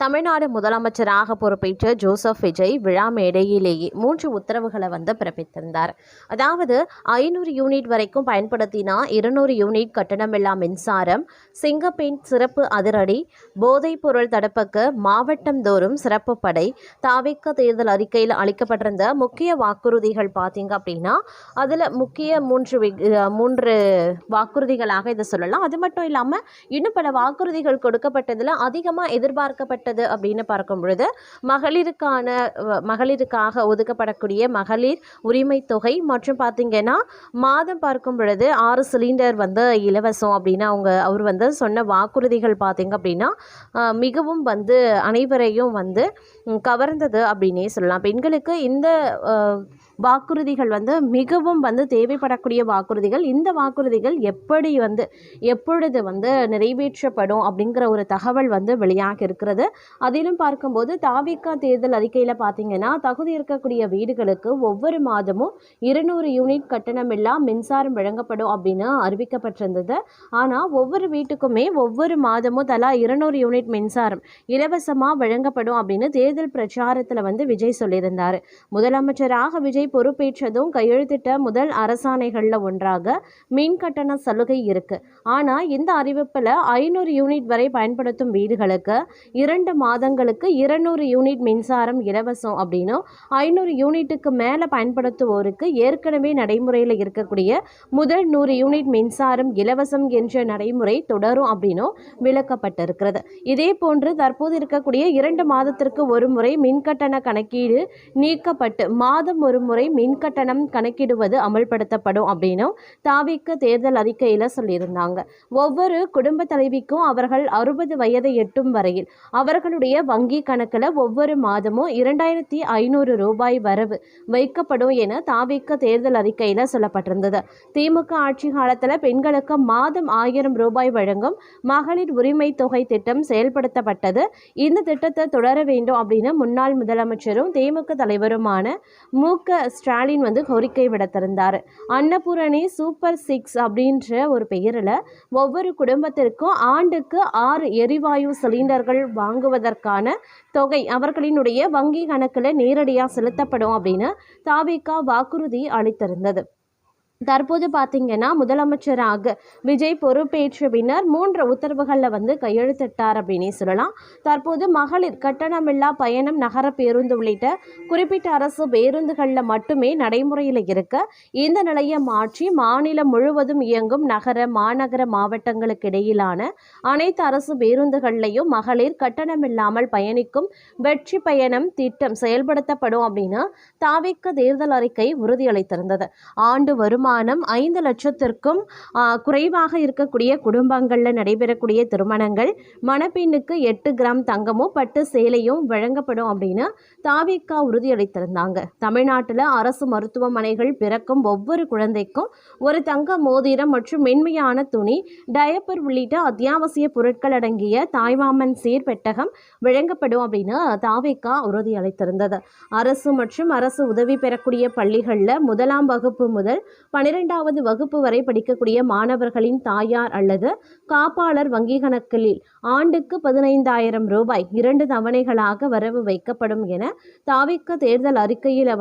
தமிழ்நாடு முதலமைச்சராக பொறுப்பேற்ற ஜோசப் விஜய் விழா மேடையிலேயே 3 உத்தரவுகளை பிறப்பித்திருந்தார். அதாவது 500 யூனிட் வரைக்கும் பயன்படுத்தினா 200 யூனிட் கட்டணமில்லா மின்சாரம், சிங்கப்பெண் சிறப்பு அதிரடி, போதைப் பொருள் தடுப்புக்கு மாவட்டம் தோறும் சிறப்பு படை. தாவேக்கா தேர்தல் அறிக்கையில் அளிக்கப்பட்டிருந்த முக்கிய வாக்குறுதிகள் பார்த்தீங்க அப்படின்னா அதில் முக்கிய மூன்று வாக்குறுதிகளாக இதை சொல்லலாம். அது மட்டும் இல்லாமல் இன்னும் பல வாக்குறுதிகள் கொடுக்கப்பட்டதில் அதிகமாக எதிர்பார்க்கப்பட்டது அப்படின்னு பார்க்கும் பொழுது மகளிருக்காக ஒதுக்கப்படக்கூடிய மகளிர் உரிமை தொகை மற்றும் பார்த்தீங்கன்னா மாதம் பார்க்கும் பொழுது 6 சிலிண்டர் இலவசம் அப்படின்னு அவர் சொன்ன வாக்குறுதிகள் பார்த்தீங்க அப்படின்னா மிகவும் அனைவரையும் கவர்ந்தது அப்படின்னே சொல்லலாம். பெண்களுக்கு இந்த வாக்குறுதிகள் மிகவும் தேவைப்படக்கூடிய வாக்குறுதிகள். இந்த வாக்குறுதிகள் எப்பொழுது நிறைவேற்றப்படும் அப்படிங்கிற ஒரு தகவல் வெளியாக இருக்கிறது. அதிலும் பார்க்கும்போது தாவேக்கா தேர்தல் அறிக்கையில் பார்த்தீங்கன்னா தகுதி இருக்கக்கூடிய வீடுகளுக்கு ஒவ்வொரு மாதமும் 200 யூனிட் கட்டணமில்லா மின்சாரம் வழங்கப்படும் அப்படின்னு அறிவிக்கப்பட்டிருந்தது. ஆனால் ஒவ்வொரு வீட்டுக்குமே ஒவ்வொரு மாதமும் தலா 200 யூனிட் மின்சாரம் இலவசமாக வழங்கப்படும் அப்படின்னு தேர்தல் பிரச்சாரத்தில் விஜய் சொல்லியிருந்தார். முதலமைச்சராக விஜய் பொறுப்பேற்றதும் கையெழுத்திட்ட முதல் அரசாணைகளில் ஒன்றாக மின் கட்டண சலுகை இருக்கு. ஆனால் இந்த அறிவிப்பில் 500 யூனிட் வரை பயன்படுத்தும் வீடுகளுக்கு 2 மாதங்களுக்கு 200 யூனிட் மின்சாரம் இலவசம் அப்படின்னும் 500 யூனிட்டுக்கு மேலே பயன்படுத்துவோருக்கு ஏற்கனவே நடைமுறையில் இருக்கக்கூடிய முதல் 100 யூனிட் மின்சாரம் இலவசம் என்ற நடைமுறை தொடரும் அப்படின்னும் விளக்கப்பட்டிருக்கிறது. இதே போன்று தற்போது இருக்கக்கூடிய 2 மாதத்திற்கு ஒரு முறை மின்கட்டண கணக்கீடு நீக்கப்பட்டு மாதம் ஒரு முறை மின்கட்டணம் கணக்கிடுவது அமல்படுத்தப்படும் அப்படின்னும் தாவேக்கா தேர்தல் அறிக்கையில் சொல்லியிருந்தாங்க. ஒவ்வொரு குடும்ப தலைவிக்கும் அவர்கள் 60 வயதை எட்டும் வரையில் அவர்களுடைய வங்கி கணக்கில் ஒவ்வொரு மாதமும் 2500 ரூபாய் வரவு வைக்கப்படும் என தாவேக்கா தேர்தல் அறிக்கையில் சொல்லப்பட்டிருந்தது. திமுக ஆட்சி காலத்தில் பெண்களுக்கு மாதம் 1000 ரூபாய் வழங்கும் மகளிர் உரிமை தொகை திட்டம் செயல்படுத்தப்பட்டது. இந்த திட்டத்தை தொடர வேண்டும் அப்படின்னு முன்னாள் முதலமைச்சரும் திமுக தலைவருமான மு.க. ஸ்டாலின் கோரிக்கை விடுத்திருந்தார். அன்னபூரணி சூப்பர் 6 அப்படின்ற ஒரு பெயரில் ஒவ்வொரு குடும்பத்திற்கும் ஆண்டுக்கு 6 எரிவாயு சிலிண்டர்கள் வாங்குவதற்கான தொகை அவர்களினுடைய வங்கி கணக்கில் நேரடியாக செலுத்தப்படும் அப்படின்னு தாவேக்கா வாக்குறுதி அளித்திருந்தது. தற்போது பார்த்தீங்கன்னா முதலமைச்சராக விஜய் பொறுப்பேற்ற பின்னர் 3 உத்தரவுகளில் கையெழுத்திட்டார் அப்படின்னே சொல்லலாம். தற்போது மகளிர் கட்டணமில்லா பயணம் நகர பேருந்து உள்ளிட்ட குறிப்பிட்ட அரசு பேருந்துகளில் மட்டுமே நடைமுறையில் இருக்க இந்த நிலையை மாற்றி மாநிலம் முழுவதும் இயங்கும் நகர மாநகர மாவட்டங்களுக்கு இடையிலான அனைத்து அரசு பேருந்துகள்லையும் மகளிர் கட்டணமில்லாமல் பயணிக்கும் வெற்றி பயணம் திட்டம் செயல்படுத்தப்படும் அப்படின்னு தாவேக்கா தேர்தல் அறிக்கை உறுதியளித்திருந்தது. ஆண்டு வருமானம் 5 லட்சத்திற்கும் குறைவாக இருக்கக்கூடிய குடும்பங்களில் நடைபெறக்கூடிய திருமணங்கள் மணப்பெண்ணுக்கு 8 கிராம் தங்கமும் பட்டு சேலையும் வழங்கப்படும் அப்படின்னு தாவேக்கா உறுதியளித்திருந்தாங்க. தமிழ்நாட்டில் அரசு மருத்துவமனைகள் பிறக்கும் ஒவ்வொரு குழந்தைக்கும் ஒரு தங்க மோதிரம் மற்றும் மென்மையான துணி, டயப்பர் உள்ளிட்ட அத்தியாவசிய பொருட்கள் அடங்கிய தாய்மாமன் சீர் பெட்டகம் வழங்கப்படும் அப்படின்னு தாவேக்கா உறுதியளித்திருந்தது. அரசு மற்றும் அரசு உதவி பெறக்கூடிய பள்ளிகளில் 1ஆம் வகுப்பு முதல் 12வது வகுப்பு வரை படிக்கக்கூடிய மாணவர்களின் தாயார் அல்லது காப்பாளர் வங்கி கணக்கில் ஆண்டுக்கு 15,000 ரூபாய் 2 தவணைகளாக வரவு வைக்கப்படும் என தாவேக்கா தேர்தல் அறிக்கையில்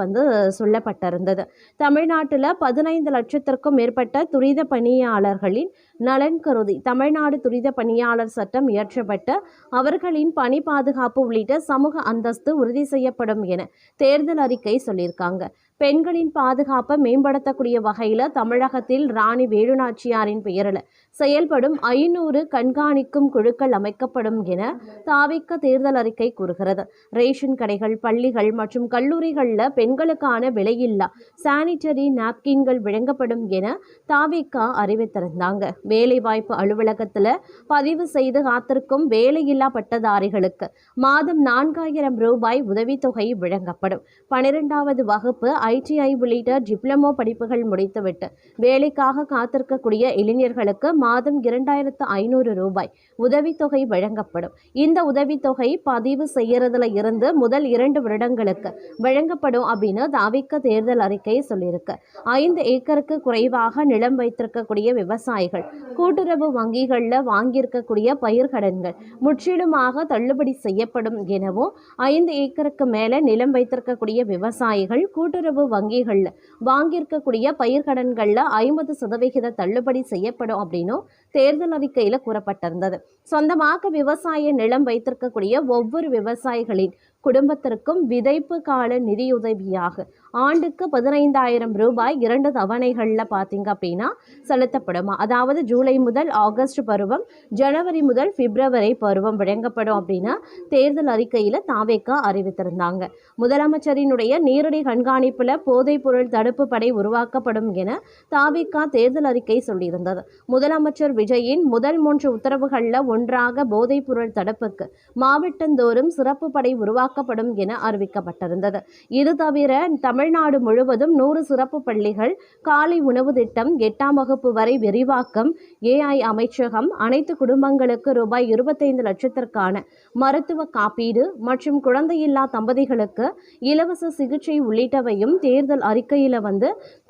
சொல்லப்பட்டிருந்தது. தமிழ்நாட்டில் 15 லட்சத்திற்கும் மேற்பட்ட துரித பணியாளர்களின் நலன் கருதி தமிழ்நாடு துரித பணியாளர் சட்டம் இயற்றப்பட்டு அவர்களின் பணி பாதுகாப்பு உள்ளிட்ட சமூக அந்தஸ்து உறுதி செய்யப்படும் என தேர்தல் அறிக்கை சொல்லியிருக்காங்க. பெண்களின் பாதுகாப்பை மேம்படுத்தக்கூடிய வகையில் தமிழகத்தில் ராணி வேலுநாச்சியாரின் பெயரில் செயல்படும் 500 கண்காணிக்கும் குழுக்கள் அமைக்கப்படும் என தாவேக்கா தேர்தல் அறிக்கை கூறுகிறது. ரேஷன் கடைகள், பள்ளிகள் மற்றும் கல்லூரிகளில் பெண்களுக்கான விலையில்லா சானிட்டரி நாப்கின்கள் வழங்கப்படும் என தாவேக்கா அறிவித்திருந்தாங்க. வேலைவாய்ப்பு அலுவலகத்தில் பதிவு செய்து காத்திருக்கும் வேலையில்லா பட்டதாரிகளுக்கு மாதம் 4000 ரூபாய் உதவித்தொகை வழங்கப்படும். 12வது வகுப்பு ITI உள்ளிட்ட டிப்ளமோ படிப்புகள் முடித்துவிட்டு வேலைக்காக காத்திருக்கக்கூடிய இளைஞர்களுக்கு மாதம் 2500 ரூபாய் உதவித்தொகை வழங்கப்படும். இந்த உதவித்தொகை பதிவு செய்யறதுல இருந்து முதல் 2 வருடங்களுக்கு வழங்கப்படும் அப்படின்னு தாவிக தேர்தல் அறிக்கை சொல்லியிருக்கு. 5 ஏக்கருக்கு குறைவாக நிலம் வைத்திருக்கக்கூடிய விவசாயிகள் கூட்டுறவு வங்கிகளில் வாங்கியிருக்கக்கூடிய பயிர்கடன்கள் முற்றிலுமாக தள்ளுபடி செய்யப்படும் எனவும், 5 ஏக்கருக்கு மேல நிலம் வைத்திருக்கக்கூடிய விவசாயிகள் கூட்டுறவு வங்கிகளில் வாங்கியிருக்கக்கூடிய பயிர்கடன்கள்ல 50% தள்ளுபடி செய்யப்படும் அப்படின்னும் தேர்தல் அறிக்கையில கூறப்பட்டிருந்தது. சொந்தமாக விவசாய நிலம் வைத்திருக்கக்கூடிய ஒவ்வொரு விவசாயிகளின் குடும்பத்திற்கும் விதைப்பு கால நிதியுதவியாக ஆண்டுக்கு 15,000 ரூபாய் 2 தவணைகளில் பார்த்தீங்க அப்படின்னா செலுத்தப்படுமா. அதாவது ஜூலை முதல் ஆகஸ்ட் பருவம், ஜனவரி முதல் பிப்ரவரி பருவம் வழங்கப்படும் அப்படின்னு தேர்தல் அறிக்கையில் தாவேகா அறிவித்திருந்தாங்க. முதலமைச்சரினுடைய நேரடி கண்காணிப்பில் போதைப் பொருள் தடுப்பு படை உருவாக்கப்படும் என தாவேகா தேர்தல் அறிக்கை சொல்லியிருந்தது. முதலமைச்சர் விஜயின் முதல் 3 உத்தரவுகளில் ஒன்றாக போதைப் பொருள் தடுப்புக்கு மாவட்டந்தோறும் சிறப்பு படை உருவாக்கப்படும் என அறிவிக்கப்பட்டிருந்தது. இது தவிர தமிழ்நாடு முழுவதும் 100 சிறப்பு பள்ளிகள், காலை உணவு திட்டம், 8ஆம் வகுப்பு வரை விரிவாக்கம், AI அமைச்சகம், அனைத்து குடும்பங்களுக்கு ரூபாய் 25 லட்சத்திற்கான மருத்துவ காப்பீடு மற்றும் குழந்தையில்லா தம்பதிகளுக்கு இலவச சிகிச்சை உள்ளிட்டவையும் தேர்தல் அறிக்கையில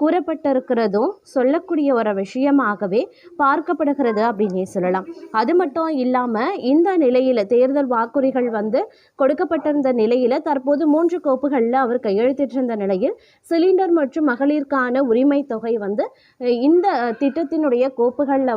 கூறப்பட்டிருக்கிறதும் சொல்லக்கூடிய ஒரு விஷயமாகவே பார்க்கப்படுகிறது அப்படின்னே சொல்லலாம். அது மட்டும் இல்லாம இந்த நிலையில தேர்தல் வாக்குறுதிகள் கொடுக்கப்பட்டிருந்த நிலையில தற்போது 3 கோப்புகளில் அவர் கையெழுத்திட்டிருந்த நிலையில் சிலிண்டர் மற்றும் மகளிருக்கான உரிமை தொகை இந்த திட்டத்தினுடைய கோப்புகளில்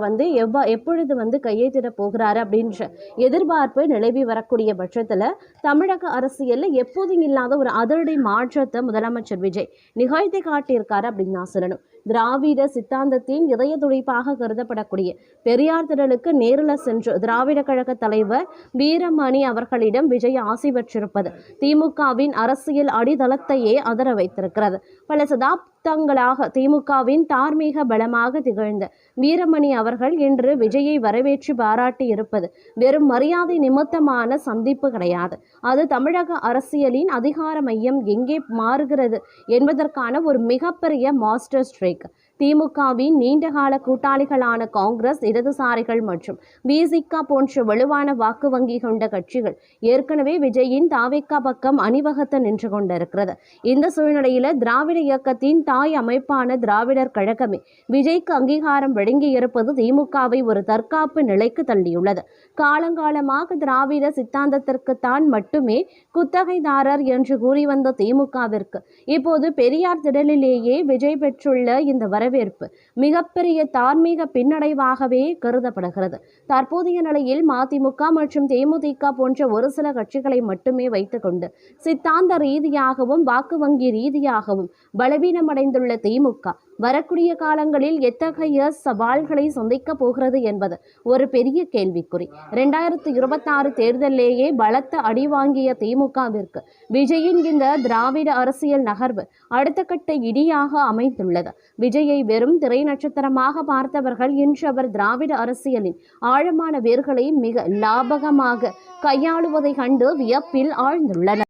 எப்பொழுது கையெழுத்திட போகிறாரு அப்படின்ற எதிர்பார்ப்பு நிலவி வரக்கூடிய பட்சத்தில் தமிழக அரசியலில் எப்போதும் இல்லாத ஒரு அதிரடி மாற்றத்தை முதலமைச்சர் விஜய் நிகழ்த்தி காட்டியிருக்காரு அப்படின்னு நான் சொல்லணும். திராவிட சித்தாந்தத்தின் இதய துடிப்பாக கருதப்படக்கூடிய பெரியார் திடலுக்கு நேரில் சென்று திராவிட கழக தலைவர் வீரமணி அவர்களிடம் விஜய் ஆசி பெற்றிருப்பது திமுகவின் அரசியல் அடித்தளத்தையே அதர வைத்திருக்கிறது. பல சதாப்தங்களாக திமுகவின் தார்மீக பலமாக திகழ்ந்த வீரமணி அவர்கள் இன்று விஜயை வரவேற்று பாராட்டி இருப்பது வெறும் மரியாதை நிமித்தமான சந்திப்பு கிடையாது. அது தமிழக அரசியலின் அதிகார மையம் எங்கே மாறுகிறது என்பதற்கான ஒரு மிகப்பெரிய மாஸ்டர் ஸ்ட்ரைக். திமுகவின் நீண்டகால கூட்டாளிகளான காங்கிரஸ், இடதுசாரிகள் மற்றும் விசிக போன்ற வலுவான வாக்கு வங்கி கொண்ட கட்சிகள் ஏற்கனவே விஜயின் தாவேகா பக்கம் அணிவகுத்து நின்று கொண்டிருக்கிறது. இந்த சூழ்நிலையில திராவிட இயக்கத்தின் தாய் அமைப்பான திராவிடர் கழகமே விஜய்க்கு அங்கீகாரம் வழங்கியிருப்பது திமுகவை ஒரு தற்காப்பு நிலைக்கு தள்ளியுள்ளது. காலங்காலமாக திராவிட சித்தாந்தத்திற்குத்தான் மட்டுமே குத்தகைதாரர் என்று கூறி வந்த திமுகவிற்கு இப்போது பெரியார் திடலிலேயே விஜய் பெற்றுள்ள இந்த வரவேற்பு மிகப்பெரிய தார்மீக பின்னடைவாகவே கருதப்படுகிறது. தற்போதைய நிலையில் மதிமுக மற்றும் தேமுதிக போன்ற ஒரு சில கட்சிகளை மட்டுமே வைத்துக்கொண்டு சித்தாந்த ரீதியாகவும் வாக்கு வங்கி ரீதியாகவும் பலவீனமடைந்துள்ள திமுக வரக்கூடிய காலங்களில் எத்தகைய சவால்களை சந்திக்க போகிறது என்பது ஒரு பெரிய கேள்விக்குறி. 2026 தேர்தலிலேயே பலத்த அடி வாங்கிய திமுகவிற்கு விஜயின் இந்த திராவிட அரசியல் நகர்வு அடுத்த கட்ட இடியாக அமைந்துள்ளது. விஜயை வெறும் திரை நட்சத்திரமாக பார்த்தவர்கள் இன்று அவர் திராவிட அரசியலின் ஆழமான வேர்களை மிக லாபகமாக கையாளுவதை கண்டு வியப்பில் ஆழ்ந்துள்ளனர்.